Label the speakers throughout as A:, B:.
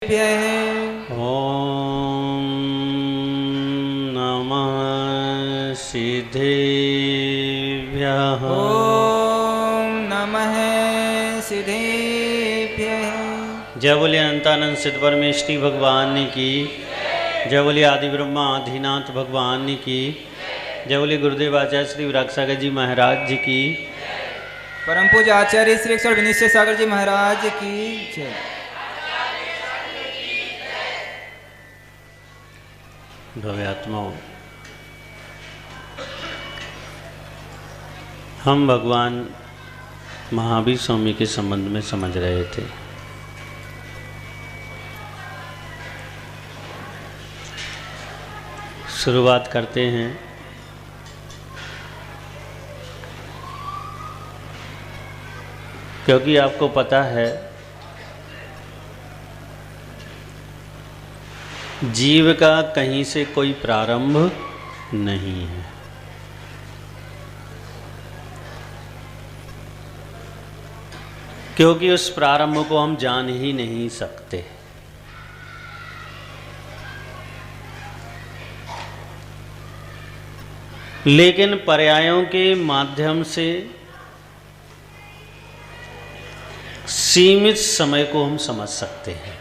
A: ॐ नमः सिद्धेभ्यः।
B: ॐ नमः सिद्धेभ्यः।
A: जय बोले अनंतानंद सिद्ध परमेष्ठी भगवान की। जय बोले आदि ब्रह्मा आदिनाथ भगवान की। जय बोले गुरुदेव आचार्य श्री विराग सागर जी महाराज जी की।
B: परम पूज्य आचार्य श्री अक्षर विनिश्चय सागर जी महाराज की जय।
A: भव्य आत्माओं, हम भगवान महावीर स्वामी के संबंध में समझ रहे थे। शुरुआत करते हैं। क्योंकि आपको पता है जीव का कहीं से कोई प्रारंभ नहीं है। क्योंकि उस प्रारंभ को हम जान ही नहीं सकते। लेकिन पर्यायों के माध्यम से सीमित समय को हम समझ सकते हैं।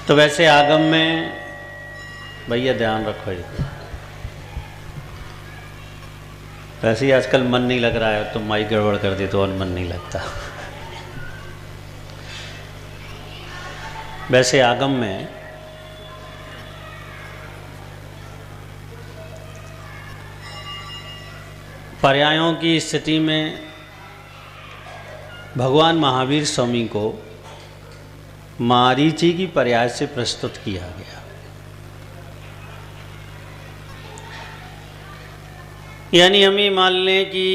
A: तो वैसे आगम में भैया ध्यान रखो ये। वैसे ही आजकल मन नहीं लग रहा है तो माइक गड़बड़ कर दे तो और मन नहीं लगता। वैसे आगम में पर्यायों की स्थिति में भगवान महावीर स्वामी को मारीची की पर्याय से प्रस्तुत किया गया। यानी हम ये मान लें कि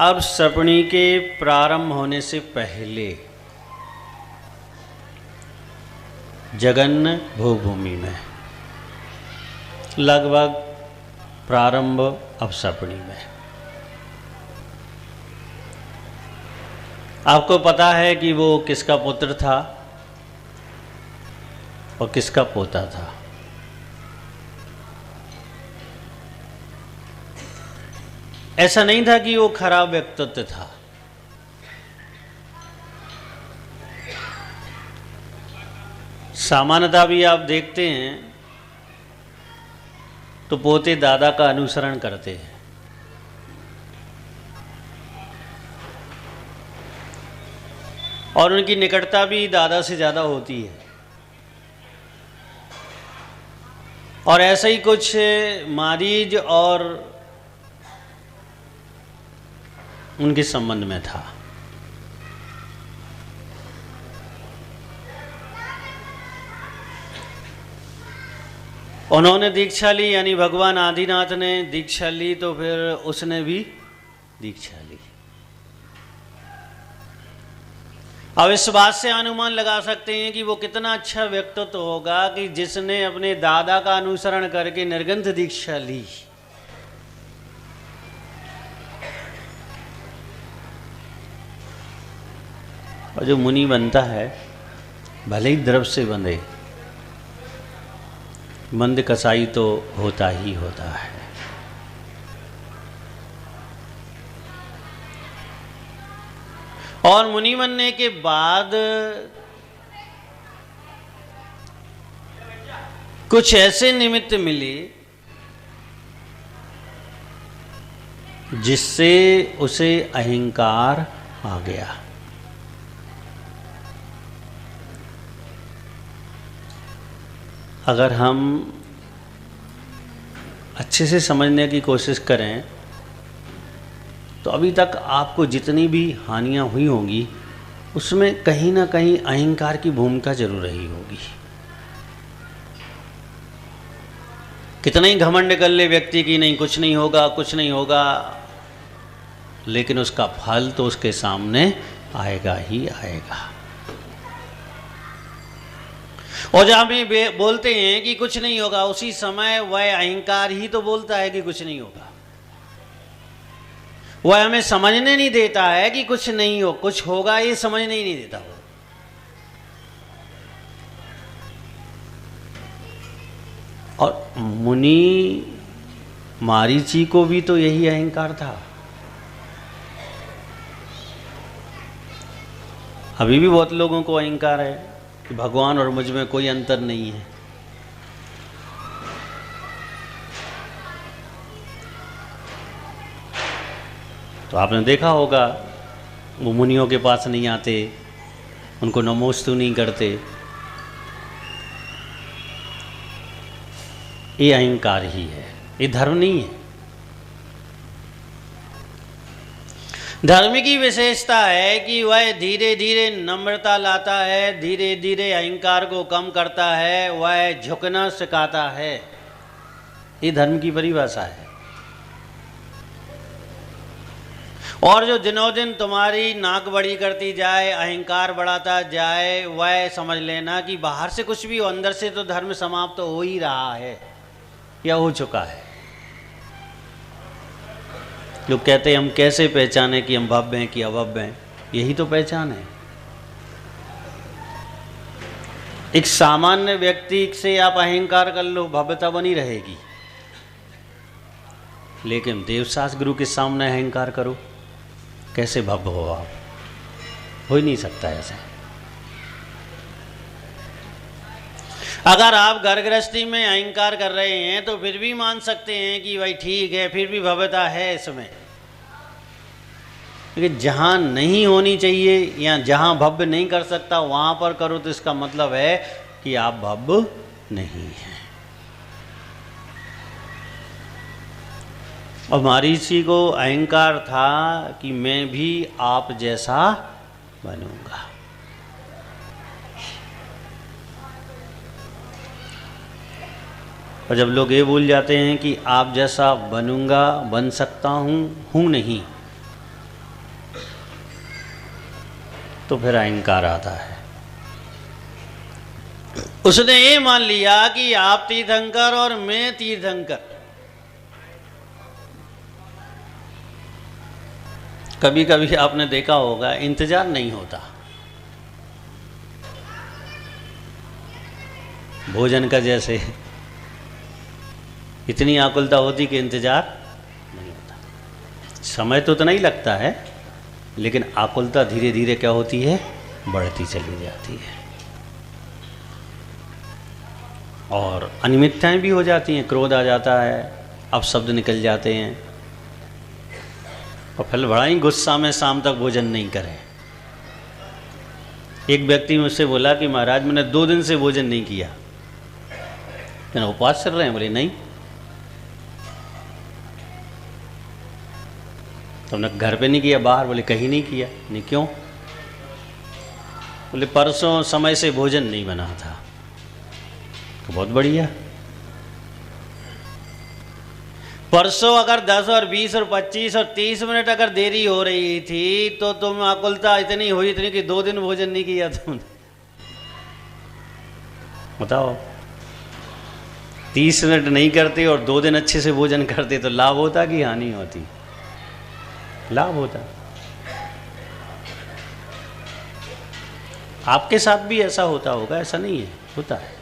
A: अब सपनी के प्रारंभ होने से पहले जगन्न भूभूमि में लगभग प्रारंभ अवसपणी में। आपको पता है कि वो किसका पुत्र था और किसका पोता था। ऐसा नहीं था कि वो खराब व्यक्तित्व था। सामान्यतः भी आप देखते हैं तो पोते दादा का अनुसरण करते हैं। और उनकी निकटता भी दादा से ज़्यादा होती है। और ऐसा ही कुछ मारीज और उनके संबंध में था। उन्होंने दीक्षा ली, यानी भगवान आदिनाथ ने दीक्षा ली तो फिर उसने भी दीक्षा ली। अब इस बात से अनुमान लगा सकते हैं कि वो कितना अच्छा व्यक्तित्व होगा कि जिसने अपने दादा का अनुसरण करके निर्ग्रंथ दीक्षा ली। और जो मुनि बनता है भले ही द्रव्य से बंधे, मंद कसाई तो होता ही होता है। और मुनि बनने के बाद कुछ ऐसे निमित्त मिले जिससे उसे अहंकार आ गया। अगर हम अच्छे से समझने की कोशिश करें तो अभी तक आपको जितनी भी हानियां हुई होंगी उसमें कहीं ना कहीं अहंकार की भूमिका जरूर रही होगी। कितना ही घमंड कर ले व्यक्ति की नहीं कुछ नहीं होगा कुछ नहीं होगा, लेकिन उसका फल तो उसके सामने आएगा ही आएगा। और जहाँ भी बोलते हैं कि कुछ नहीं होगा, उसी समय वह अहंकार ही तो बोलता है कि कुछ नहीं होगा। वह हमें समझने नहीं देता है कि कुछ नहीं हो, कुछ होगा, ये समझने ही नहीं देता वो। और मुनि मारीची को भी तो यही अहंकार था। अभी भी बहुत लोगों को अहंकार है कि भगवान और मुझ में कोई अंतर नहीं है। तो आपने देखा होगा वो मुनियों के पास नहीं आते, उनको नमोस्तु नहीं करते। ये अहंकार ही है, ये धर्म नहीं है। धर्म की विशेषता है कि वह धीरे धीरे नम्रता लाता है, धीरे धीरे अहंकार को कम करता है, वह झुकना सिखाता है। ये धर्म की परिभाषा है। और जो दिनों दिन तुम्हारी नाक बड़ी करती जाए, अहंकार बढ़ाता जाए, वह समझ लेना कि बाहर से कुछ भी हो, अंदर से तो धर्म समाप्त हो ही रहा है या हो चुका है। लोग कहते हैं हम कैसे पहचाने कि हम भव्य हैं कि अभव्य हैं। यही तो पहचान है। एक सामान्य व्यक्ति से आप अहंकार कर लो, भव्यता बनी रहेगी। लेकिन देवशास्त्र गुरु के सामने अहंकार करो, कैसे भव्य हो आप? हो ही नहीं सकता ऐसा। अगर आप घर गृहस्थी में अहंकार कर रहे हैं तो फिर भी मान सकते हैं कि भाई ठीक है, फिर भी भव्यता है इसमें। लेकिन जहाँ नहीं होनी चाहिए या जहाँ भव्य नहीं कर सकता वहाँ पर करो तो इसका मतलब है कि आप भव्य नहीं हैं। और महर्षि को अहंकार था कि मैं भी आप जैसा बनूंगा। और जब लोग ये भूल जाते हैं कि आप जैसा बनूंगा, बन सकता हूँ नहीं, तो फिर अहंकार आता है। उसने ये मान लिया कि आप तीर्थंकर और मैं तीर्थंकर। कभी कभी आपने देखा होगा इंतजार नहीं होता भोजन का, जैसे इतनी आकुलता होती कि इंतजार नहीं होता। समय तो उतना ही लगता है, लेकिन आकुलता धीरे धीरे क्या होती है, बढ़ती चली जाती है। और अनियमितताएं भी हो जाती हैं, क्रोध आ जाता है, अपशब्द निकल जाते हैं, और फिर बड़ा ही गुस्सा में शाम तक भोजन नहीं करें। एक व्यक्ति मुझसे बोला कि महाराज मैंने 2 दिन से भोजन नहीं किया। मैंने उपवास चल रहे हैं? बोले नहीं। तुमने घर पे नहीं किया, बाहर? बोले कहीं नहीं किया। नहीं, क्यों? बोले परसों समय से भोजन नहीं बना था। तो बहुत बढ़िया। परसों अगर 10 और 20 और 25 और 30 मिनट अगर देरी हो रही थी तो तुम आकुलता इतनी हुई इतनी कि 2 दिन भोजन नहीं किया तुमने। बताओ, 30 मिनट नहीं करते और 2 दिन अच्छे से भोजन करते तो लाभ होता कि हानि होती? लाभ होता। आपके साथ भी ऐसा होता होगा, ऐसा नहीं है, होता है।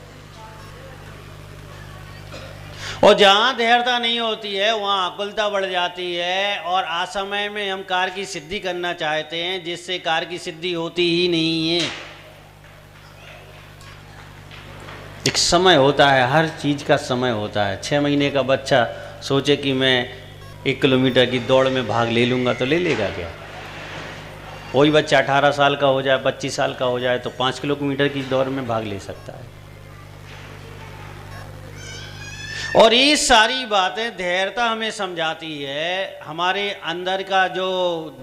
A: और जहाँ धैर्यता नहीं होती है वहाँ आकुलता बढ़ जाती है, और असमय में हम कार्य की सिद्धि करना चाहते हैं जिससे कार्य की सिद्धि होती ही नहीं है। एक समय होता है, हर चीज़ का समय होता है। 6 महीने का बच्चा सोचे कि मैं 1 किलोमीटर की दौड़ में भाग ले लूँगा तो ले लेगा क्या? वही बच्चा 18 साल का हो जाए, 25 साल का हो जाए तो 5 किलोमीटर की दौड़ में भाग ले सकता है। और ये सारी बातें धैर्यता हमें समझाती है, हमारे अंदर का जो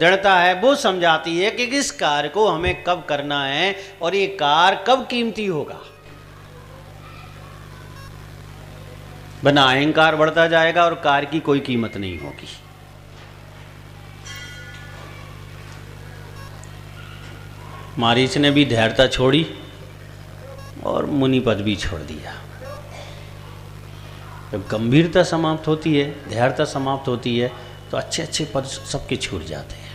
A: दृढ़ता है वो समझाती है कि किस कार्य को हमें कब करना है और ये कार्य कब कीमती होगा। वरना अहंकार बढ़ता जाएगा और कार्य की कोई कीमत नहीं होगी। मारीच ने भी धैर्यता छोड़ी और मुनि पद भी छोड़ दिया। जब गंभीरता समाप्त होती है, धैर्यता समाप्त होती है, तो अच्छे अच्छे पद सबके छूट जाते हैं।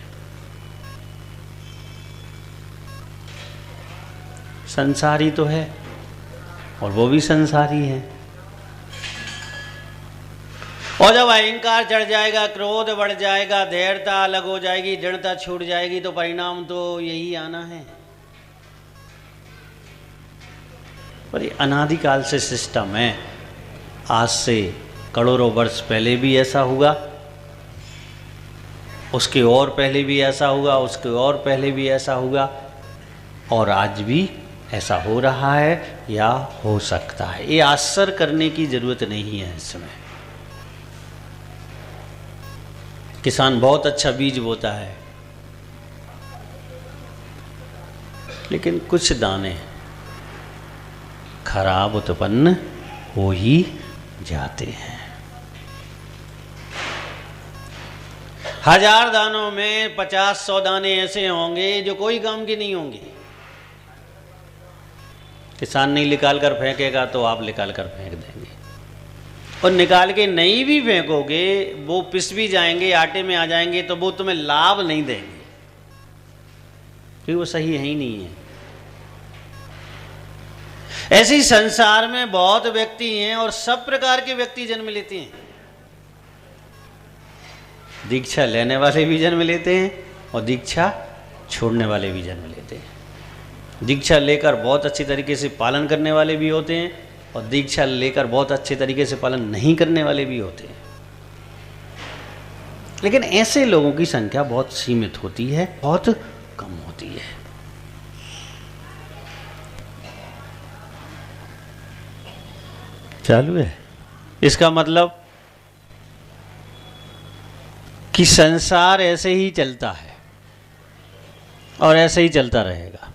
A: संसारी तो है और वो भी संसारी है। और जब अहंकार चढ़ जाएगा, क्रोध बढ़ जाएगा, धैर्यता अलग हो जाएगी, दृढ़ता छूट जाएगी, तो परिणाम तो यही आना है। पर ये अनादिकाल से सिस्टम है। आज से करोड़ों वर्ष पहले भी ऐसा हुआ, उसके और पहले भी ऐसा हुआ, उसके और पहले भी ऐसा हुआ, और आज भी ऐसा हो रहा है या हो सकता है। ये आश्चर्य करने की जरूरत नहीं है। इसमें किसान बहुत अच्छा बीज बोता है, लेकिन कुछ दाने खराब उत्पन्न हो ही जाते हैं। 1000 दानों में 50-100 दाने ऐसे होंगे जो कोई काम के नहीं होंगे। किसान नहीं निकाल कर फेंकेगा तो आप निकाल कर फेंक देंगे, और निकाल के नहीं भी फेंकोगे, वो पिस भी जाएंगे, आटे में आ जाएंगे, तो वो तुम्हें लाभ नहीं देंगे, क्योंकि वो सही है ही नहीं है। ऐसे ही संसार में बहुत व्यक्ति हैं और सब प्रकार के व्यक्ति जन्म लेते हैं। दीक्षा लेने वाले भी जन्म लेते हैं और दीक्षा छोड़ने वाले भी जन्म लेते हैं। दीक्षा लेकर बहुत अच्छी तरीके से पालन करने वाले भी होते हैं और दीक्षा लेकर बहुत अच्छे तरीके से पालन नहीं करने वाले भी होते हैं। लेकिन ऐसे लोगों की संख्या बहुत सीमित होती है, बहुत कम होती है। चालू है। इसका मतलब कि संसार ऐसे ही चलता है और ऐसे ही चलता रहेगा।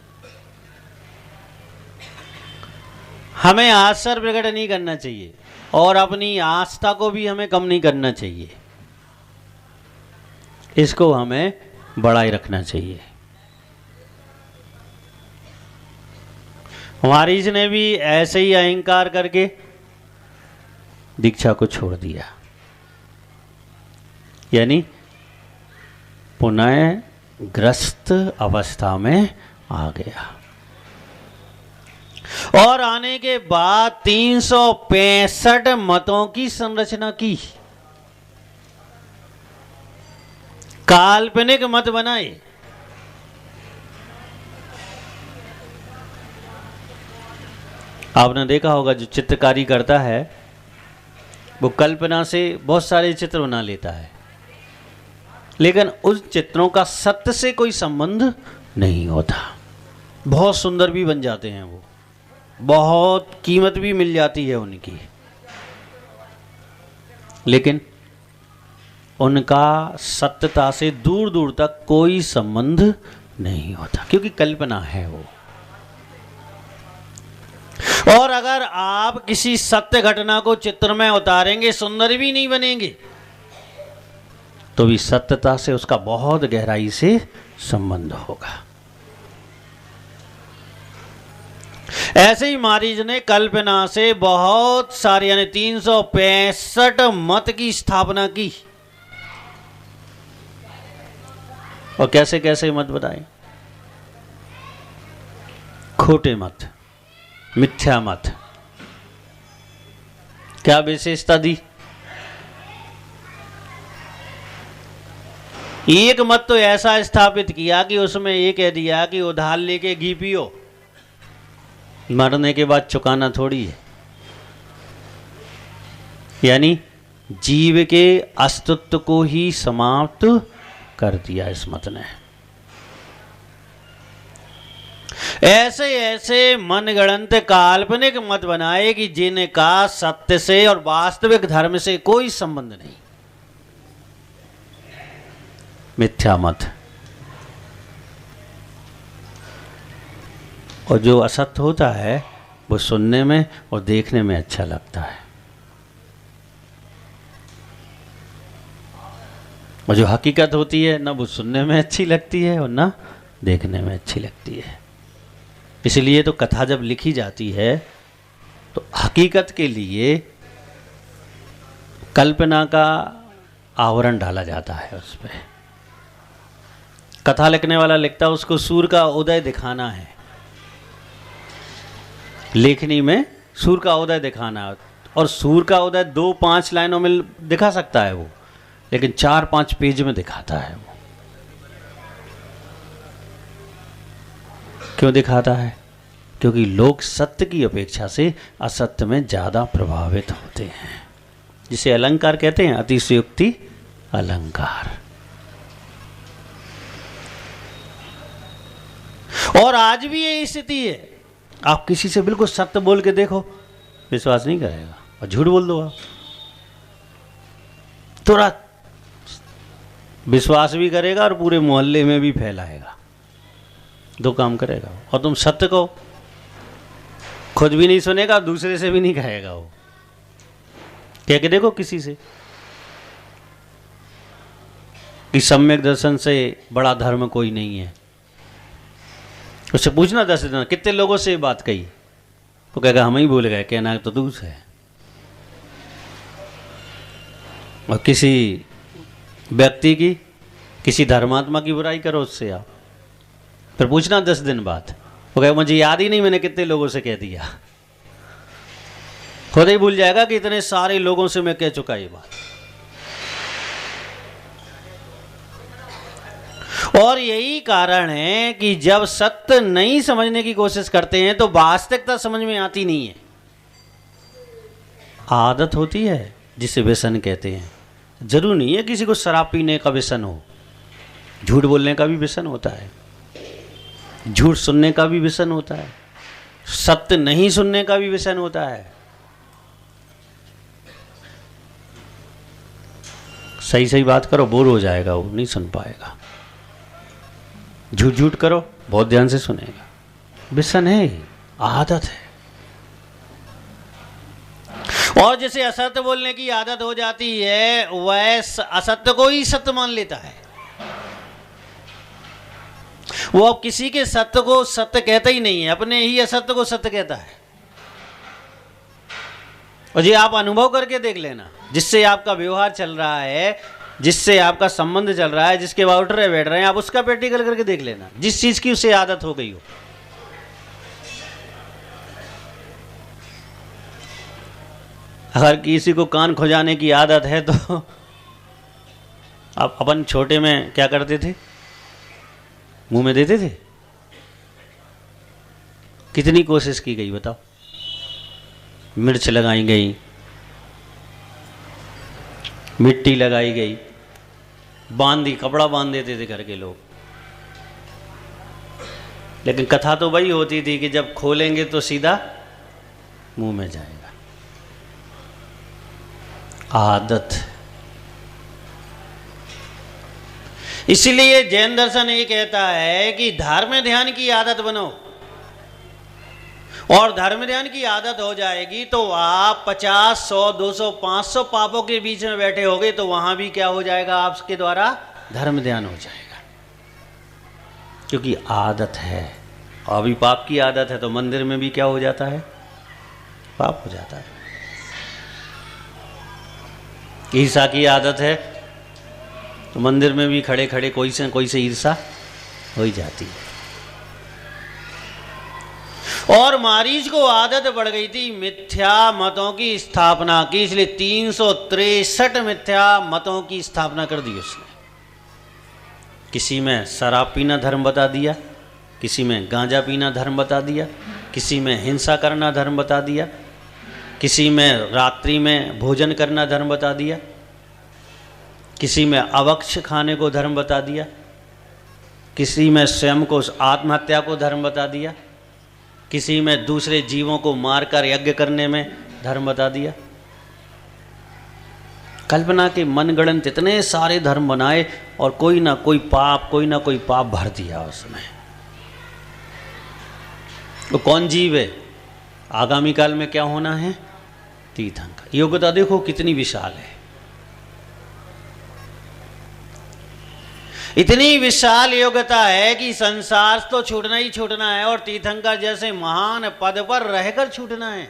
A: हमें आश्चर्य प्रकट नहीं करना चाहिए और अपनी आस्था को भी हमें कम नहीं करना चाहिए। इसको हमें बड़ा ही रखना चाहिए। हमारी इसने भी ऐसे ही अहंकार करके दीक्षा को छोड़ दिया, यानी पुनः ग्रस्त अवस्था में आ गया। और आने के बाद 365 मतों की संरचना की, काल्पनिक मत बनाए। आपने देखा होगा जो चित्रकारी करता है वो कल्पना से बहुत सारे चित्र बना लेता है, लेकिन उस चित्रों का सत्य से कोई संबंध नहीं होता। बहुत सुंदर भी बन जाते हैं, वो बहुत कीमत भी मिल जाती है उनकी, लेकिन उनका सत्यता से दूर दूर तक कोई संबंध नहीं होता, क्योंकि कल्पना है वो। और अगर आप किसी सत्य घटना को चित्र में उतारेंगे, सुंदर भी नहीं बनेंगे, तो भी सत्यता से उसका बहुत गहराई से संबंध होगा। ऐसे ही महाराज ने कल्पना से बहुत सारे यानी 365 मत की स्थापना की। और कैसे कैसे मत बताए? खोटे मत, मिथ्या मत। क्या विशेषता दी? एक मत तो ऐसा स्थापित किया कि उसमें ये कह दिया कि उधार लेके घी पियो, मरने के बाद चुकाना थोड़ी है। यानी जीव के अस्तित्व को ही समाप्त कर दिया इस मत ने। ऐसे ऐसे मनगढ़ंत काल्पनिक मत बनाए कि जिनका सत्य से और वास्तविक धर्म से कोई संबंध नहीं। मिथ्या मत। और जो असत्य होता है वो सुनने में और देखने में अच्छा लगता है, और जो हकीकत होती है ना वो सुनने में अच्छी लगती है और ना देखने में अच्छी लगती है। इसलिए तो कथा जब लिखी जाती है तो हकीकत के लिए कल्पना का आवरण डाला जाता है उस पर। कथा लिखने वाला लिखता है उसको सूर्य का उदय दिखाना है, लेखनी में सूर्य का उदय दिखाना है। और सूर्य का उदय 2-5 लाइनों में दिखा सकता है वो, लेकिन 4-5 पेज में दिखाता है वो। क्यों दिखाता है? क्योंकि लोग सत्य की अपेक्षा से असत्य में ज़्यादा प्रभावित होते हैं, जिसे अलंकार कहते हैं, अतिशयोक्ति अलंकार। और आज भी यही स्थिति है। आप किसी से बिल्कुल सत्य बोल के देखो, विश्वास नहीं करेगा, और झूठ बोल दो आप, तुरंत विश्वास भी करेगा और पूरे मोहल्ले में भी फैलाएगा। 2 काम करेगा। और तुम सत्य को खुद भी नहीं सुनेगा, दूसरे से भी नहीं कहेगा। वो कह के देखो किसी से कि सम्यक दर्शन से बड़ा धर्म कोई नहीं है। उससे पूछना 10 दिन कितने लोगों से बात कही, वो कहेगा हम ही भूल गए, कहना तो दूसरा है। और किसी व्यक्ति की, किसी धर्मात्मा की बुराई करो उससे आप, फिर पूछना 10 दिन बाद, वो कहेगा मुझे याद ही नहीं मैंने कितने लोगों से कह दिया। खुद ही भूल जाएगा कि इतने सारे लोगों से मैं कह चुका ये बात। और यही कारण है कि जब सत्य नहीं समझने की कोशिश करते हैं तो वास्तविकता समझ में आती नहीं है। आदत होती है जिसे व्यसन कहते हैं। जरूर नहीं है किसी को शराब पीने का व्यसन हो, झूठ बोलने का भी व्यसन होता है, झूठ सुनने का भी व्यसन होता है, सत्य नहीं सुनने का भी व्यसन होता है। सही सही बात करो, बोर हो जाएगा, वो नहीं सुन पाएगा। झूठ झूठ करो, बहुत ध्यान से सुनेगा। व्यसन है, आदत है। और जैसे असत्य बोलने की आदत हो जाती है, वह असत्य को ही सत्य मान लेता है। वो अब किसी के सत्य को सत्य कहता ही नहीं है, अपने ही असत्य को सत्य कहता है। और ये आप अनुभव करके देख लेना, जिससे आपका व्यवहार चल रहा है, जिससे आपका संबंध चल रहा है, जिसके बाद उठ रहे बैठ रहे हैं, आप उसका प्रैक्टिकल करके देख लेना, जिस चीज की उसे आदत हो गई हो। अगर किसी को कान खुजाने की आदत है तो आप अपन छोटे में क्या करते थे, मुंह में देते थे। कितनी कोशिश की गई बताओ, मिर्च लगाई गई, मिट्टी लगाई गई, बांधी, कपड़ा बांध देते थे घर के लोग। लेकिन कथा तो वही होती थी कि जब खोलेंगे तो सीधा मुंह में जाएगा। आदत। इसलिए जैन दर्शन ये कहता है कि धर्म ध्यान की आदत बनो, और धर्म ध्यान की आदत हो जाएगी तो आप 50, 100, 200, 500 पापों के बीच में बैठे होगे तो वहां भी क्या हो जाएगा, आपके द्वारा धर्म ध्यान हो जाएगा, क्योंकि आदत है। अभी पाप की आदत है तो मंदिर में भी क्या हो जाता है, पाप हो जाता है। ईर्षा की आदत है तो मंदिर में भी खड़े खड़े कोई से ईर्षा हो ही जाती है। और मारीच को आदत पड़ गई थी मिथ्या मतों की स्थापना की, इसलिए 363 मिथ्या मतों की स्थापना कर दी उसने। किसी में शराब पीना धर्म बता दिया, किसी में गांजा पीना धर्म बता दिया, किसी में हिंसा करना धर्म बता दिया, किसी में रात्रि में भोजन करना धर्म बता दिया, किसी में अवक्ष खाने को धर्म बता दिया, किसी में स्वयं को आत्महत्या को धर्म बता दिया, किसी में दूसरे जीवों को मारकर यज्ञ करने में धर्म बता दिया। कल्पना के मनगढ़ंत इतने सारे धर्म बनाए और कोई ना कोई पाप भर दिया उसमें। वो कौन जीव है, आगामी काल में क्या होना है, तीर्थंकर। योग्यता देखो कितनी विशाल है, इतनी विशाल योग्यता है कि संसार तो छूटना ही छूटना है और तीर्थंकर जैसे महान पद पर रहकर छूटना है।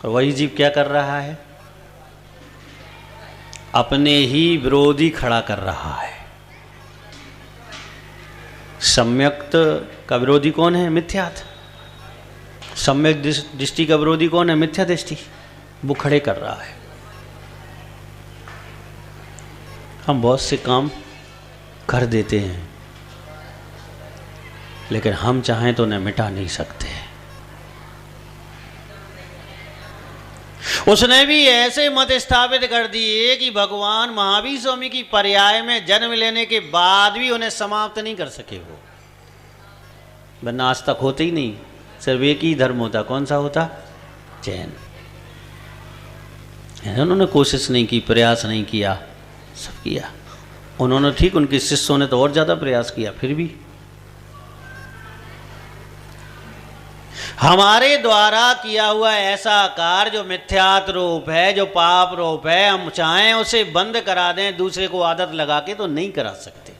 A: और वही जीव क्या कर रहा है, अपने ही विरोधी खड़ा कर रहा है। सम्यक्त का विरोधी कौन है? मिथ्यात। सम्यक दृष्टि का विरोधी कौन है? मिथ्या दृष्टि। वो खड़े कर रहा है। हम बहुत से काम कर देते हैं, लेकिन हम चाहें तो उन्हें मिटा नहीं सकते। उसने भी ऐसे मत स्थापित कर दिए कि भगवान महावीर स्वामी की पर्याय में जन्म लेने के बाद भी उन्हें समाप्त नहीं कर सके। वो वरना आज तक होते ही नहीं। सिर्फ एक ही धर्म होता। कौन सा होता? जैन। उन्होंने कोशिश नहीं की, प्रयास नहीं किया, सब किया उन्होंने। ठीक, उनके शिष्यों ने तो और ज़्यादा प्रयास किया। फिर भी हमारे द्वारा किया हुआ ऐसा कार्य जो मिथ्यात रूप है, जो पाप रूप है, हम चाहें उसे बंद करा दें दूसरे को आदत लगा के, तो नहीं करा सकते।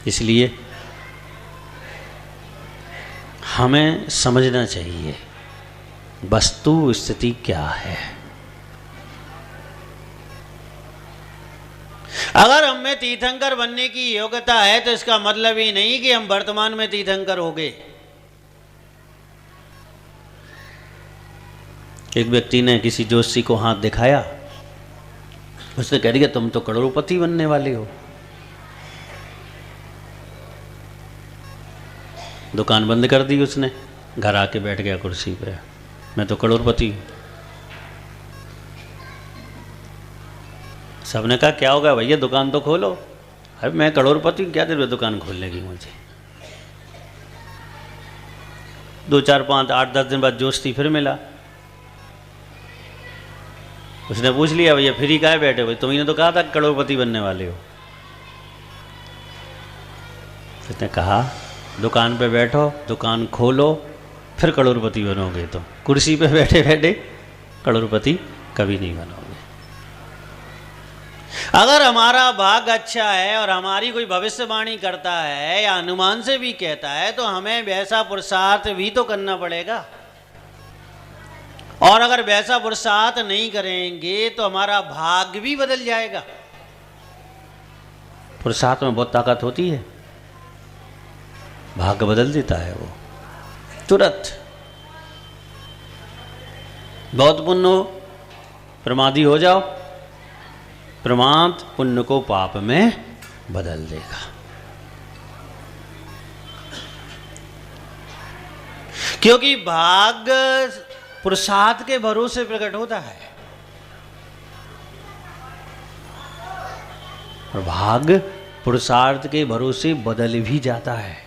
A: इसलिए हमें समझना चाहिए वस्तु स्थिति क्या है। अगर हम में तीर्थंकर बनने की योग्यता है तो इसका मतलब ही नहीं कि हम वर्तमान में तीर्थंकर हो गए। एक व्यक्ति ने किसी जोशी को हाथ दिखाया, उसने कह दिया तुम तो करोड़पति बनने वाले हो। दुकान बंद कर दी उसने, घर आके बैठ गया कुर्सी पे, मैं तो करोड़पति हूं। सबने कहा क्या होगा भैया, दुकान तो खोलो। अरे मैं करोड़पति हूँ, क्या देर में दुकान खोलने की मुझे। 2 4 5 8 10 दिन बाद जोशी फिर मिला। उसने पूछ लिया भैया फ्री काहे बैठे भाई, तुमने तो कहा था करोड़पति बनने वाले हो। उसने कहा दुकान पे बैठो, दुकान खोलो, फिर करोड़पति बनोगे। तो कुर्सी पे बैठे बैठे करोड़पति कभी नहीं बनोगे। अगर हमारा भाग्य अच्छा है और हमारी कोई भविष्यवाणी करता है या अनुमान से भी कहता है तो हमें वैसा पुरुषार्थ भी तो करना पड़ेगा। और अगर वैसा पुरुषार्थ नहीं करेंगे तो हमारा भाग्य भी बदल जाएगा। पुरुषार्थ में बहुत ताकत होती है, भाग्य बदल देता है वो तुरंत। बहुत पुण्य हो, प्रमादी हो जाओ, प्रमाद पुण्य को पाप में बदल देगा। क्योंकि भाग्य पुरुषार्थ के भरोसे प्रकट होता है और भाग्य पुरुषार्थ के भरोसे बदल भी जाता है।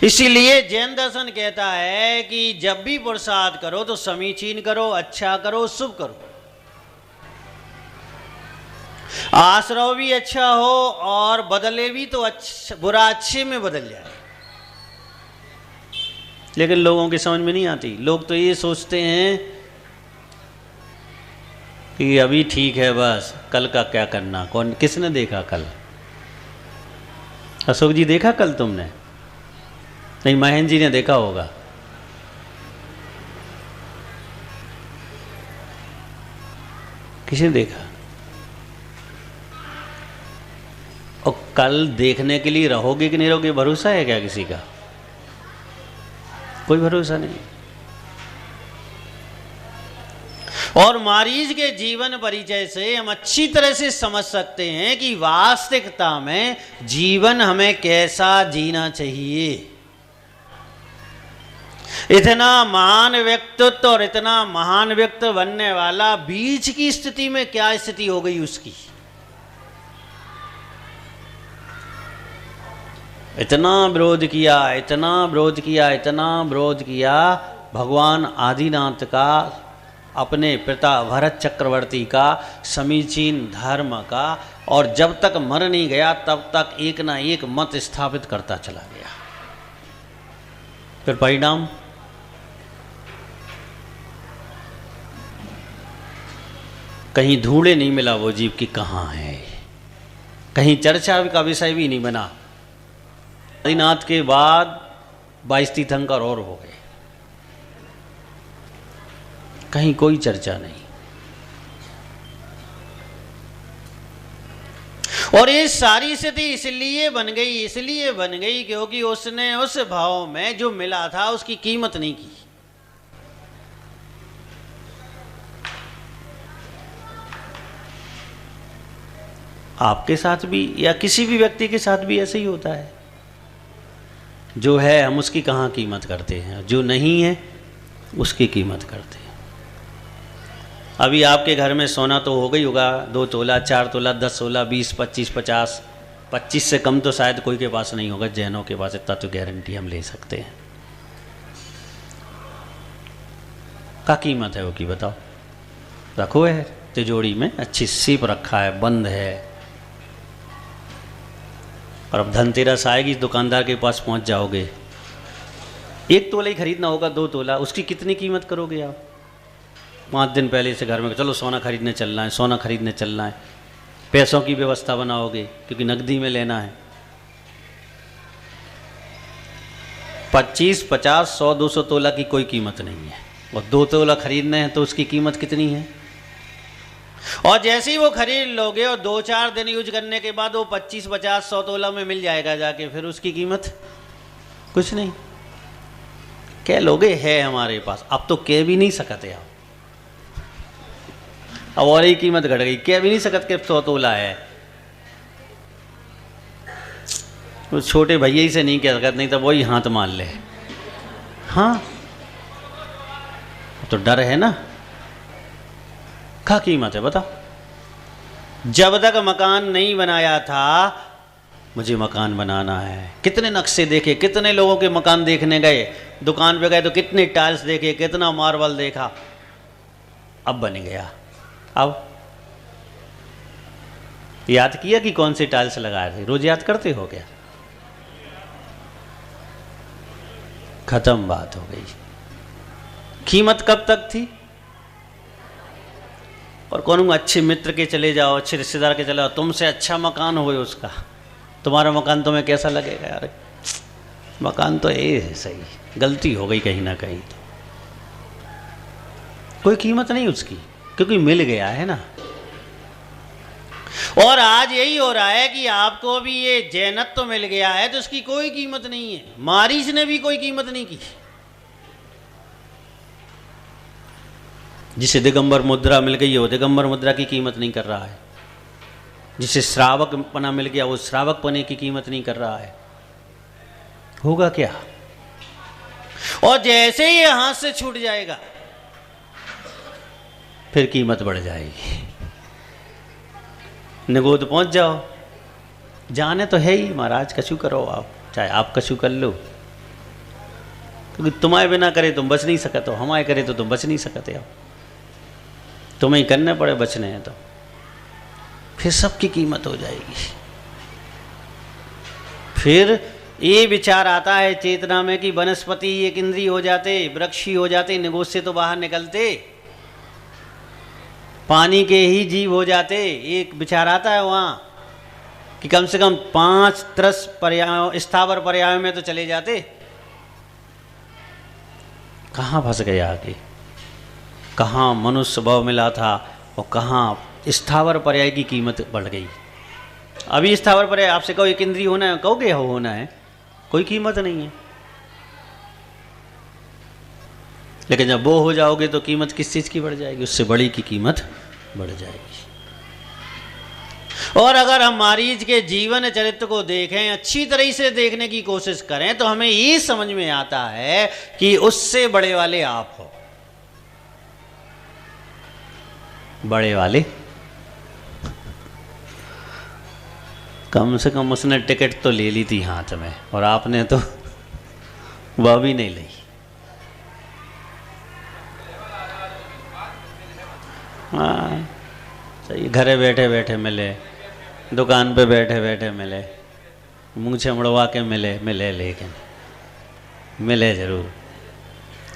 A: इसीलिए जैन दर्शन कहता है कि जब भी पुरुषार्थ करो तो समीचीन करो, अच्छा करो, शुभ करो। आश्रय भी अच्छा हो और बदले भी तो अच्छा, बुरा अच्छे में बदल जाए। लेकिन लोगों की समझ में नहीं आती। लोग तो ये सोचते हैं कि अभी ठीक है, बस कल का क्या करना। कौन किसने देखा कल? अशोक जी देखा कल तुमने? नहीं, महेंद्र जी ने देखा होगा। किसने देखा? और कल देखने के लिए रहोगे कि नहीं रहोगे, भरोसा है क्या किसी का? कोई भरोसा नहीं। और मारीज के जीवन परिचय से हम अच्छी तरह से समझ सकते हैं कि वास्तविकता में जीवन हमें कैसा जीना चाहिए। इतना महान व्यक्तित्व और इतना महान व्यक्ति बनने वाला बीच की स्थिति में क्या स्थिति हो गई उसकी। इतना विरोध किया, इतना विरोध किया, इतना विरोध किया भगवान आदिनाथ का, अपने पिता भरत चक्रवर्ती का, समीचीन धर्म का, और जब तक मर नहीं गया तब तक एक ना एक मत स्थापित करता चला गया। फिर परिणाम कहीं ढूंढे नहीं मिला वो जीव कि कहाँ है, कहीं चर्चा का विषय भी नहीं बना। आदिनाथ के बाद 22 तीर्थंकर और हो गए। कहीं कोई चर्चा नहीं। और ये सारी स्थिति इसलिए बन गई क्योंकि उसने उस भाव में जो मिला था उसकी कीमत नहीं की। आपके साथ भी या किसी भी व्यक्ति के साथ भी ऐसे ही होता है। जो है हम उसकी कहाँ कीमत करते हैं, जो नहीं है उसकी कीमत करते हैं। अभी आपके घर में सोना तो हो गई होगा 2 तोला, 4 तोला, 10 तोला, 20, 25, 50, 25 से कम तो शायद कोई के पास नहीं होगा। जैनों के पास इतना तो गारंटी हम ले सकते हैं। क्या कीमत है वो की बताओ? रखो है तिजोरी में, अच्छी सीप रखा है, बंद है। और अब धनतेरस आएगी, दुकानदार के पास पहुंच जाओगे, 1 तोला ही खरीदना होगा, 2 तोला, उसकी कितनी कीमत करोगे आप? 5 दिन पहले से घर में चलो सोना खरीदने चलना है, सोना खरीदने चलना है। पैसों की व्यवस्था बनाओगे क्योंकि नकदी में लेना है। 25, 50, 100, 200 तोला की कोई कीमत नहीं है। और 2 तोला खरीदने हैं तो उसकी कीमत कितनी है? और जैसे ही वो खरीद लोगे और 2-4 दिन यूज करने के बाद वो 25, 50, 100 तोला में मिल जाएगा जाके, फिर उसकी कीमत कुछ नहीं। कह लोगे है हमारे पास, अब तो कह भी नहीं सकते आप। अब और ही कीमत घट गई, कह भी नहीं सकते कि 100 तोला है। उस छोटे भैया ही से नहीं कह सकते, नहीं तो वही हाथ मान ले। हाँ तो डर है ना। क्या कीमत है बता? जब तक मकान नहीं बनाया था, मुझे मकान बनाना है। कितने नक्शे देखे, कितने लोगों के मकान देखने गए, दुकान पे गए तो कितने टाइल्स देखे, कितना मार्बल देखा, अब बन गया। अब याद किया कि कौन से टाइल्स लगाए थे? रोज याद करते हो क्या? खत्म बात हो गई। कीमत कब तक थी? और कहूँगा अच्छे मित्र के चले जाओ, अच्छे रिश्तेदार के चले जाओ, तुमसे अच्छा मकान हो उसका, तुम्हारा मकान तुम्हें कैसा लगेगा? यार मकान तो ये है सही, गलती हो गई कहीं ना कहीं। तो कोई कीमत नहीं उसकी, क्योंकि मिल गया है ना। और आज यही हो रहा है कि आपको भी ये जैनत तो मिल गया है तो उसकी कोई कीमत नहीं है। मारीच ने भी कोई कीमत नहीं की। जिसे दिगंबर मुद्रा मिल गई है वो दिगंबर मुद्रा की कीमत नहीं कर रहा है। जिसे श्रावक पना मिल गया वो श्रावक पने की कीमत नहीं कर रहा है। होगा क्या? और जैसे ही हाथ से छूट जाएगा फिर कीमत बढ़ जाएगी। निगोद पहुंच जाओ, जाने तो है ही महाराज, कछु करो आप, चाहे आप कछु कर लो, क्योंकि तुम्हारे बिना करे तुम बच नहीं सकते हो, हमारे करे तो तुम बच नहीं सकते हो। तुम्हें ही करने पड़े बचने हैं तो फिर सबकी कीमत हो जाएगी। फिर ये विचार आता है चेतना में कि वनस्पति एक इंद्रिय हो जाते, वृक्ष ही हो जाते, निगोद से तो बाहर निकलते, पानी के ही जीव हो जाते। एक विचार आता है वहाँ कि कम से कम 5 तरस पर्याय स्थावर पर्यायों में तो चले जाते। कहाँ फंस गए आगे? कहाँ मनुष्य भाव मिला था और कहाँ स्थावर पर्याय की कीमत बढ़ गई। अभी स्थावर पर्याय आपसे कहो एक इंद्रिय होना है, कहोगे हो होना है, कोई कीमत नहीं है। लेकिन जब वो हो जाओगे तो कीमत किस चीज़ की बढ़ जाएगी? उससे बड़ी की कीमत बढ़ जाएगी। और अगर हम मारीच के जीवन चरित्र को देखें, अच्छी तरह से देखने की कोशिश करें, तो हमें ये समझ में आता है कि उससे बड़े वाले आप हो। बड़े वाले कम से कम उसने टिकट तो ले ली थी हाथ में, और आपने तो वह भी नहीं ली। हाँ सही, घरे बैठे बैठे मिले, दुकान पे बैठे बैठे मिले, मूंछें मुड़वा के मिले, लेकिन मिले जरूर।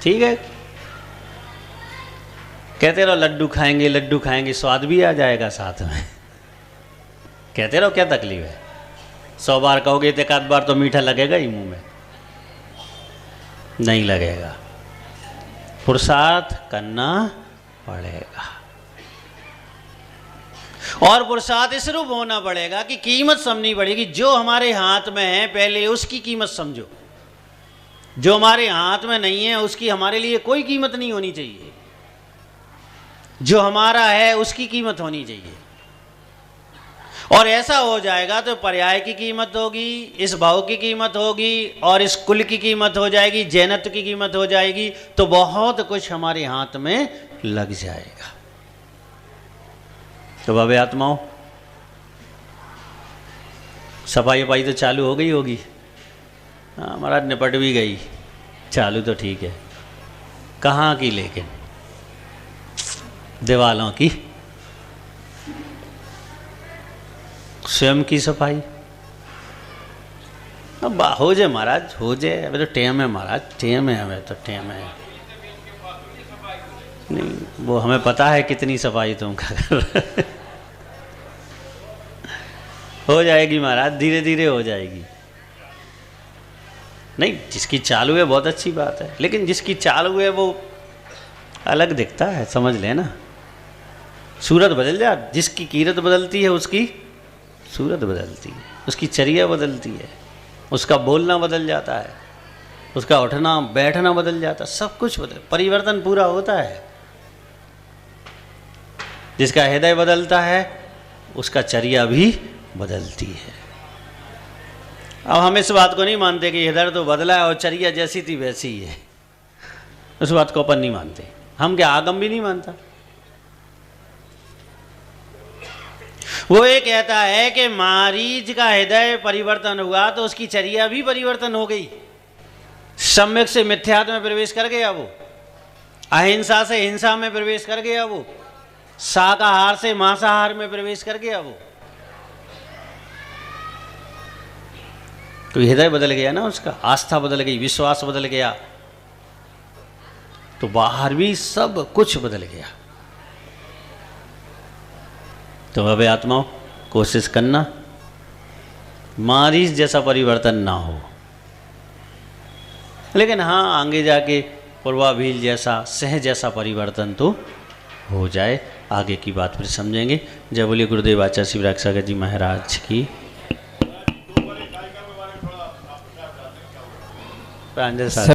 A: ठीक है, कहते रहो लड्डू खाएंगे, स्वाद भी आ जाएगा साथ में। कहते रहो, क्या तकलीफ है? 100 बार कहोगे तो 1 बार तो मीठा लगेगा ही मुंह में, नहीं लगेगा। पुरुषार्थ करना पड़ेगा और पुरुषार्थ इस रूप होना पड़ेगा कि कीमत समझनी पड़ेगी। जो हमारे हाथ में है पहले उसकी कीमत समझो, जो हमारे हाथ में नहीं है उसकी हमारे लिए कोई कीमत नहीं होनी चाहिए। जो हमारा है उसकी कीमत होनी चाहिए। और ऐसा हो जाएगा तो पर्याय की कीमत होगी, इस भाव की कीमत होगी और इस कुल की कीमत हो जाएगी, जैनत्व की कीमत हो जाएगी। तो बहुत कुछ हमारे हाथ में लग जाएगा। तो भव्य आत्माओं, सफाई वफाई तो चालू हो गई होगी। हाँ महाराज, निपट भी गई, चालू तो ठीक है। कहाँ की? लेकिन दीवालों की, स्वयं की सफाई। अब हो जाए महाराज, हो जाए। अबे तो टेम है महाराज, टेम है, हमें तो टेम है। नहीं, वो हमें पता है कितनी सफाई तुम कर हो जाएगी महाराज, धीरे धीरे हो जाएगी। नहीं, जिसकी चालू है बहुत अच्छी बात है, लेकिन जिसकी चालू है वो अलग दिखता है, समझ लेना। सूरत बदल जा, जिसकी कीरत बदलती है उसकी सूरत बदलती है, उसकी चर्या बदलती है, उसका बोलना बदल जाता है, उसका उठना बैठना बदल जाता है, सब कुछ बदल, परिवर्तन पूरा होता है। जिसका हृदय बदलता है उसका चर्या भी बदलती है। अब हम इस बात को नहीं मानते कि हृदय तो बदला है और चर्या जैसी थी वैसी ही है, उस बात को अपन नहीं मानते। हम क्या, आगम भी नहीं मानता। वो ये कहता है कि मारीच का हृदय परिवर्तन हुआ तो उसकी चर्या भी परिवर्तन हो गई। सम्यक से मिथ्यात्व में प्रवेश कर गया वो, अहिंसा से हिंसा में प्रवेश कर गया वो, शाकाहार से मांसाहार में प्रवेश कर गया वो। तो हृदय बदल गया ना उसका, आस्था बदल गई, विश्वास बदल गया, तो बाहर भी सब कुछ बदल गया। तो अब आत्माओं, कोशिश करना मारीच जैसा परिवर्तन ना हो, लेकिन हाँ आगे जाके पूर्वाभील जैसा, सह जैसा परिवर्तन तो हो जाए। आगे की बात फिर समझेंगे। जय बोलिए गुरुदेव आचार्य श्री विराट सागर जी महाराज की। प्रांजल साहब